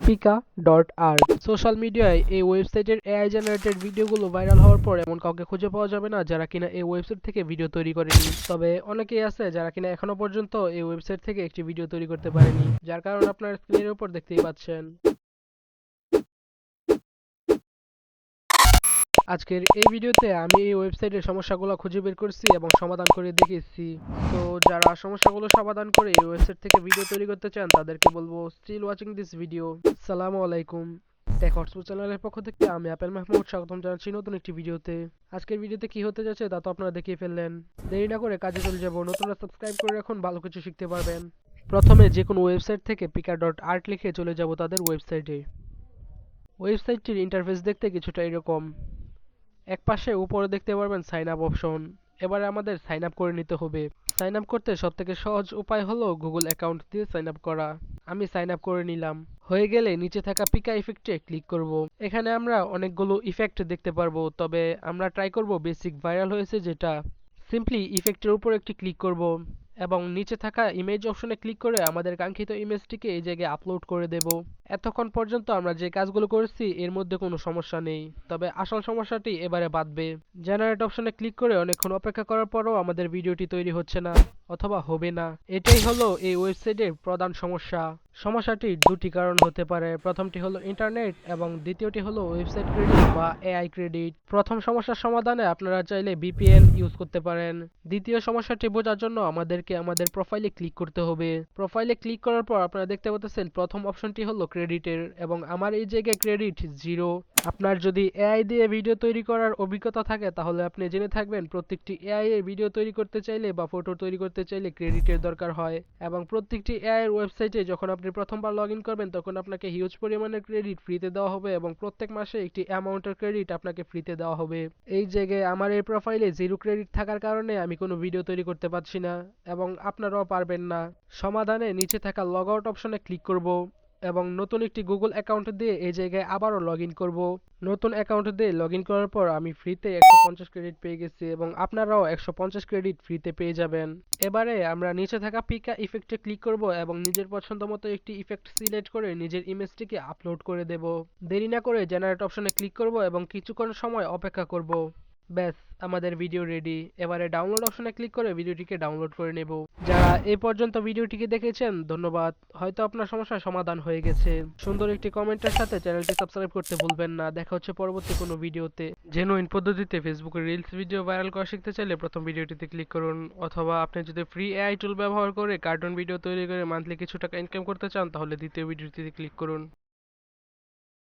Pika.art social মিডিয়ায় এই ওয়েবসাইটের এআই জেনারেটেড ভিডিওগুলো ভাইরাল হওয়ার পর এমন কাউকে খুঁজে পাওয়া যাবে না যারা কিনা এই ওয়েবসাইট থেকে ভিডিও তৈরি করেনি। তবে অনেকেই আছে যারা কিনা এখনো পর্যন্ত এই ওয়েবসাইট থেকে একটি ভিডিও তৈরি করতে পারেনি, যার কারণ আপনার স্ক্রিনের উপর দেখতেই পাচ্ছেন। আজকের এই ভিডিওতে আমি এই ওয়েবসাইটের সমস্যাগুলো খুঁজে বের করছি এবং সমাধান করে দেখিয়েছি। তো যারা সমস্যাগুলো সমাধান করে এই ওয়েবসাইট থেকে ভিডিও তৈরি করতে চান তাদেরকে বলবো স্টিল ওয়াচিং দিস ভিডিও। আসসালামু আলাইকুম। টেক হটস্পট চ্যানেলের পক্ষ থেকে আমি আপেল মাহমুদ স্বাগতম জানাচ্ছি নতুন একটি ভিডিওতে। আজকের ভিডিওতে কি হতে যাচ্ছে তা তো আপনারা দেখিয়ে ফেললেন। দেরি না করে কাজে চলে যাব। নতুনরা সাবস্ক্রাইব করে রাখুন, ভালো কিছু শিখতে পারবেন। প্রথমে যে কোনো ওয়েবসাইট থেকে Pika.art লিখে চলে যাব তাদের ওয়েবসাইটে। ওয়েবসাইটটির ইন্টারফেস দেখতে কিছুটা এরকম। একপাশে উপরে দেখতে পারবেন সাইন আপ অপশন। এবারে আমাদের সাইন আপ করে নিতে হবে। সাইন আপ করতে সবথেকে সহজ উপায় হলো গুগল অ্যাকাউন্ট দিয়ে সাইন আপ করা। আমি সাইন আপ করে নিলাম। হয়ে গেলে নিচে থাকা পিকা ইফেক্টে ক্লিক করব। এখানে আমরা অনেকগুলো ইফেক্ট দেখতে পারবো, তবে আমরা ট্রাই করব বেসিক ভাইরাল হয়েছে যেটা। সিম্পলি ইফেক্টের উপর একটি ক্লিক করব এবং নিচে থাকা ইমেজ অপশনে ক্লিক করে আমাদের কাঙ্ক্ষিত ইমেজটিকে এই জায়গায় আপলোড করে দেব। এতক্ষণ পর্যন্ত আমরা যে কাজগুলো করেছি এর মধ্যে কোনো সমস্যা নেই, তবে আসল সমস্যাটি এবারে বাধবে। জেনারেট অপশনে ক্লিক করে অনেকক্ষণ অপেক্ষা করার পরও আমাদের ভিডিওটি তৈরি হচ্ছে না অথবা হবে না। এটাই হলো এই ওয়েবসাইটের প্রধান সমস্যা। সমস্যাটির দুটি কারণ হতে পারে। প্রথমটি হলো ইন্টারনেট এবং দ্বিতীয়টি হলো ওয়েবসাইট ক্রেডিট বা এআই ক্রেডিট। প্রথম সমস্যার সমাধানে আপনারা চাইলে ভিপিএন ইউজ করতে পারেন। দ্বিতীয় সমস্যাটি বোঝার জন্য আমাদেরকে আমাদের প্রোফাইলে ক্লিক করতে হবে। প্রোফাইলে ক্লিক করার পর আপনারা দেখতে পাচ্ছেন প্রথম অপশনটি হলো ক্রেডিটের এবং আমার এই জায়গায় ক্রেডিট 0। আপনার যদি এআই দিয়ে ভিডিও তৈরি করার অভিজ্ঞতা থাকে তাহলে আপনি জেনে থাকবেন প্রত্যেকটি এআই এর ভিডিও তৈরি করতে চাইলে বা ফটো তৈরি করতে চাইলে ক্রেডিটের দরকার হয় এবং প্রত্যেকটি এআই এর ওয়েবসাইটে যখন আপনি প্রথমবার লগ ইন করবেন তখন আপনাকে হিউজ পরিমাণের ক্রেডিট ফ্রিতে দেওয়া হবে এবং প্রত্যেক মাসে একটি অ্যামাউন্টের ক্রেডিট আপনাকে ফ্রিতে দেওয়া হবে। এই জায়গায় আমার এই প্রোফাইলে 0 ক্রেডিট থাকার কারণে আমি কোনো ভিডিও তৈরি করতে পারছি না এবং আপনারাও পারবেন না। সমাধানে নিচে থাকা লগ আউট অপশনে ক্লিক করব এবং নতুন একটি গুগল অ্যাকাউন্ট দিয়ে এই জায়গায় আবারও লগ ইন করব। নতুন অ্যাকাউন্ট দিয়ে লগ ইন করার পর আমি ফ্রিতে 150 ক্রেডিট পেয়ে গেছি এবং আপনারাও 150 ক্রেডিট ফ্রিতে পেয়ে যাবেন। এবারে আমরা নিচে থাকা পিকা ইফেক্টে ক্লিক করব এবং নিজের পছন্দ মতো একটি ইফেক্ট সিলেক্ট করে নিজের ইমেজটিকে আপলোড করে দেব। দেরি না করে জেনারেট অপশনে ক্লিক করব এবং কিছুক্ষণ সময় অপেক্ষা করব। ব্যাস, আমাদের ভিডিও রেডি। এবারে ডাউনলোড অপশনে ক্লিক করে ভিডিওটিকে ডাউনলোড করে নেব। যারা এই পর্যন্ত ভিডিওটিকে দেখেছেন ধন্যবাদ, হয়তো আপনার সমস্যার সমাধান হয়ে গেছে। সুন্দর একটি কমেন্টের সাথে চ্যানেলটি সাবস্ক্রাইব করতে ভুলবেন না। দেখা হচ্ছে পরবর্তী কোনো ভিডিওতে। জেনুইন পদ্ধতিতে ফেসবুকে রিলস ভিডিও ভাইরাল করা শিখতে চাইলে প্রথম ভিডিওটিতে ক্লিক করুন, অথবা আপনি যদি ফ্রি এআই টুল ব্যবহার করে কার্টুন ভিডিও তৈরি করে মান্থলি কিছু টাকা ইনকাম করতে চান তাহলে দ্বিতীয় ভিডিওটিতে ক্লিক করুন।